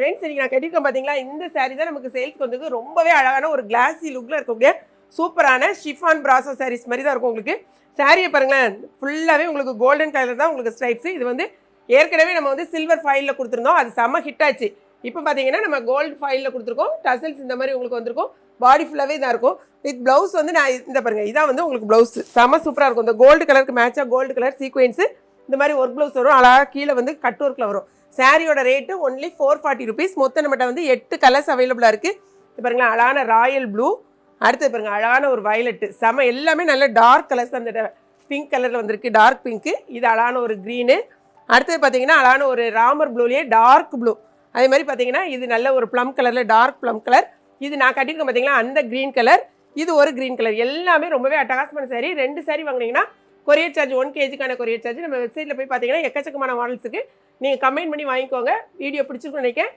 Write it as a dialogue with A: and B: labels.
A: Friends இன்னைக்கு நான் கட்டியிருக்கேன் பார்த்தீங்களா, இந்த சாரீ தான் நமக்கு சேல்ஸ்க்கு வந்திருக்கு. ரொம்பவே அழகான ஒரு கிளாஸி லுக்கில் இருக்கக்கூடிய சூப்பரான ஷிஃபான் பிராசோ சாரீஸ் மாதிரி தான் இருக்கும் உங்களுக்கு. சாரியை பாருங்களேன், ஃபுல்லாகவே உங்களுக்கு கோல்டன் கலர் தான் உங்களுக்கு ஸ்ட்ரைப்ஸ். இது வந்து ஏற்கனவே நம்ம வந்து சில்வர் ஃபைலில் கொடுத்துருந்தோம், அது செம்ம ஹிட் ஆச்சு. இப்போ பார்த்தீங்கன்னா நம்ம கோல்டு ஃபைலில் கொடுத்துருக்கோம். டசல்ஸ் இந்த மாதிரி உங்களுக்கு வந்திருக்கும். பாடி ஃபுல்லாகவே இதாக இருக்கும். வித் ப்ளவுஸ் வந்து நான் இந்த பாருங்கள், இதான் வந்து உங்களுக்கு ப்ளவுஸ் செம்ம சூப்பராக இருக்கும். இந்த கோல்டு கலருக்கு மேட்சாக கோல்டு கலர் சீக்வென்ஸு இந்த மாதிரி ஒர்க் ப்ளவுஸ் வரும். அழகாக கீழே வந்து கட் ஒர்க்கில் வரும். சாரியோட ரேட்டு ஒன்லி 440 rupees. மொத்தம் நம்மகிட்ட வந்து 8 கலர்ஸ் அவைலபிளாக இருக்குது. இது பாருங்களேன், அழகான ராயல் ப்ளூ, அடுத்தது பாருங்கள் அழகான ஒரு வயலட்டு, செம எல்லாமே நல்ல டார்க் கலர்ஸ். அந்த பிங்க் கலரில் வந்திருக்கு, டார்க் பிங்க்கு. இது அழகான ஒரு க்ரீனு. அடுத்தது பார்த்தீங்கன்னா அழகான ஒரு ராமர் ப்ளூலேயே டார்க் ப்ளூ. அதே மாதிரி பார்த்தீங்கன்னா இது நல்ல ஒரு ப்ளம் கலரில் டார்க் ப்ளம் கலர். இது நான் கட்டியிருக்கேன் பார்த்தீங்களா, அந்த க்ரீன் கலர். இது ஒரு க்ரீன் கலர். எல்லாமே ரொம்பவே அட்டகாசமான சாரி. 2 சாரி வாங்கினீங்கன்னா கொரியர் சார்ஜ் 1 kgக்கான கொரியர் சார்ஜ். நம்ம வெப்சைட்டில் போய் பார்த்தீங்கன்னா எக்கச்சக்கமான மாடல்ஸுக்கு நீங்கள் கமெண்ட் பண்ணி வாங்கிக்கோங்க. வீடியோ பிடிச்சிருக்குன்னு நினைக்கிறேன்.